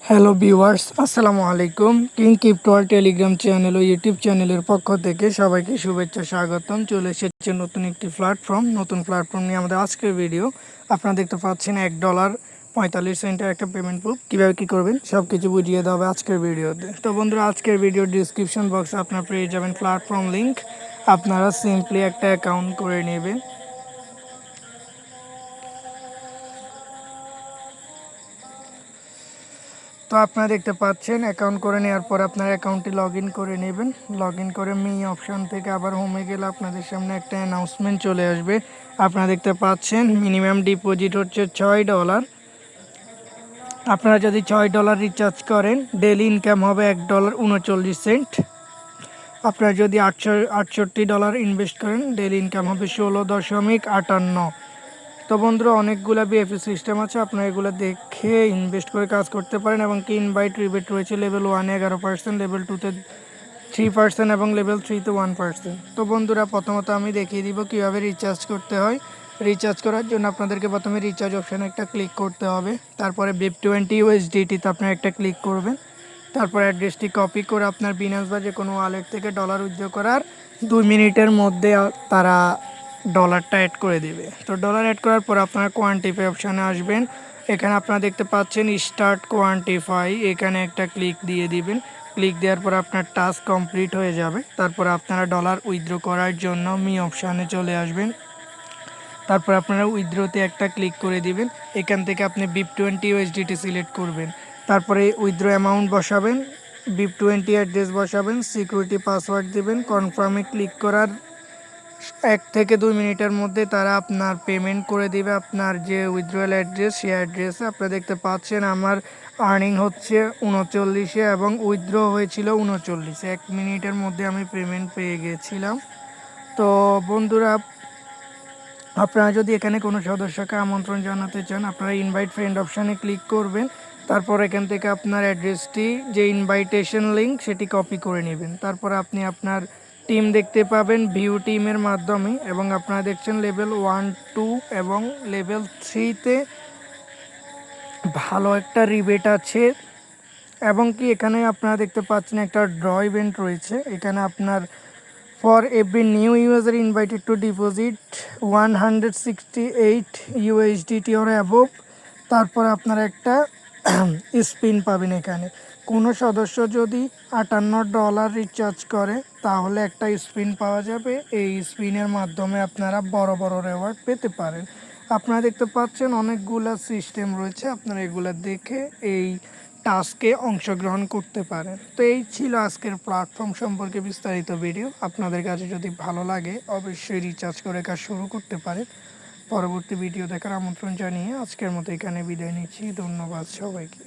Hello viewers, আসসালামু আলাইকুম। King ক্রিপ্টোর Telegram channel ও YouTube চ্যানেলের পক্ষ থেকে সবাইকে শুভেচ্ছা স্বাগতম। চলে এসেছে নতুন একটি প্ল্যাটফর্ম। নতুন প্ল্যাটফর্ম নিয়ে আমাদের আজকের ভিডিও। আপনারা দেখতে পাচ্ছেন $1.45 একটা পেমেন্ট প্রুফ কীভাবে কী করবেন সব কিছু বুঝিয়ে দেওয়া হবে আজকের ভিডিওতে। তো বন্ধুরা, আজকের ভিডিওর ডিসক্রিপশন বক্সে আপনারা পেয়ে যাবেন প্ল্যাটফর্ম লিঙ্ক। আপনারা সিম্পলি একটা অ্যাকাউন্ট করে নেবেন। তো আপনারা দেখতে পাচ্ছেন অ্যাকাউন্ট করে নেওয়ার পর আপনার অ্যাকাউন্টটি লগ ইন করে নেবেন। লগ ইন করে মি অপশান থেকে আবার হোমে গেলে আপনাদের সামনে একটা অ্যানাউন্সমেন্ট চলে আসবে। আপনারা দেখতে পাচ্ছেন মিনিমাম ডিপোজিট হচ্ছে $6। আপনারা যদি $6 রিচার্জ করেন ডেলি ইনকাম হবে $1.39। আপনারা যদি $68 ইনভেস্ট করেন ডেলি ইনকাম হবে 16.58। তো বন্ধুরা, অনেকগুলো বিএফএ সিস্টেম আছে, আপনারা এগুলো দেখে ইনভেস্ট করে কাজ করতে পারেন। এবং কি ইনভাইট রিবেট রয়েছে লেভেল 1-এ 11%, লেভেল 2-তে 3% এবং লেভেল 3-তে 1%। তো বন্ধুরা, প্রথমত আমি দেখিয়ে দিব কীভাবে রিচার্জ করতে হয়। রিচার্জ করার জন্য আপনাদেরকে প্রথমে রিচার্জ অপশানে একটা ক্লিক করতে হবে। তারপরে BIP20 USDTতে আপনারা একটা ক্লিক করবেন। তারপর অ্যাড্রেসটি কপি করে আপনার বিনান্স বা যে কোনো ওয়ালেট থেকে ডলার উইথড্র করার 2 মিনিটের মধ্যে তারা ডলারটা অ্যাড করে দেবে। তো ডলার অ্যাড করার পর আপনারা কোয়ান্টিফাই অপশানে আসবেন। এখানে আপনারা দেখতে পাচ্ছেন স্টার্ট কোয়ান্টিফাই, এখানে একটা ক্লিক দিয়ে দিবেন। ক্লিক দেওয়ার পর আপনার টাস্ক কমপ্লিট হয়ে যাবে। তারপর আপনারা ডলার উইথড্র করার জন্য মি অপশানে চলে আসবেন। তারপর আপনারা উইথড্রোতে একটা ক্লিক করে দিবেন। এখান থেকে আপনি BIP20 USDT সিলেক্ট করবেন। তারপরে উইথড্রো অ্যামাউন্ট বসাবেন, BIP20 অ্যাড্রেস বসাবেন, সিকিউরিটি পাসওয়ার্ড দেবেন। কনফার্মে ক্লিক করার 1 থেকে 2 মিনিটের মধ্যে তারা আপনার পেমেন্ট করে দিবে আপনার যে উইথড্রয়াল অ্যাড্রেস, সেই অ্যাড্রেসে। আপনারা দেখতে পাচ্ছেন আমার আর্নিং হচ্ছে 39-এ এবং উইথড্র হয়েছিল 39-এ। 1 মিনিটের মধ্যে আমি পেমেন্ট পেয়ে গেছিলাম। তো বন্ধুরা, আপনারা যদি এখানে কোনো সদস্যকে আমন্ত্রণ জানাতে চান, আপনারা ইনভাইট ফ্রেন্ড অপশানে ক্লিক করবেন। তারপর এখান থেকে আপনার অ্যাড্রেসটি, যে ইনভাইটেশন লিঙ্ক, সেটি কপি করে নেবেন। তারপর আপনি আপনার টিম দেখতে পাবেন ভিউ টিমের মাধ্যমে। এবং আপনারা দেখছেন লেভেল 1, 2 এবং লেভেল 3-তে ভালো একটা রিবেট আছে। এবং কি এখানে আপনারা দেখতে পাচ্ছেন একটা ড্র ইভেন্ট রয়েছে। এখানে আপনার For every new user invited to deposit 168 USDT or above, তারপর আপনারা একটা স্পিন পাবেন। এখানে কোনো সদস্য যদি $58 রিচার্জ করে তাহলে একটা স্পিন পাওয়া যাবে। এই স্পিনের মাধ্যমে আপনারা বড় বড় রেওয়ার্ড পেতে পারেন। আপনারা দেখতে পাচ্ছেন অনেকগুলো সিস্টেম রয়েছে, আপনারা এগুলো দেখে এই টাস্কে অংশগ্রহণ করতে পারেন। তো এই ছিল আজকের প্ল্যাটফর্ম সম্পর্কে বিস্তারিত ভিডিও। আপনাদের কাছে যদি ভালো লাগে অবশ্যই রিচার্জ করে কাজ শুরু করতে পারেন। পরবর্তী ভিডিও দেখার আমন্ত্রণ জানিয়ে আজকের মতো এখানে বিদায় নিচ্ছি। ধন্যবাদ সবাইকে।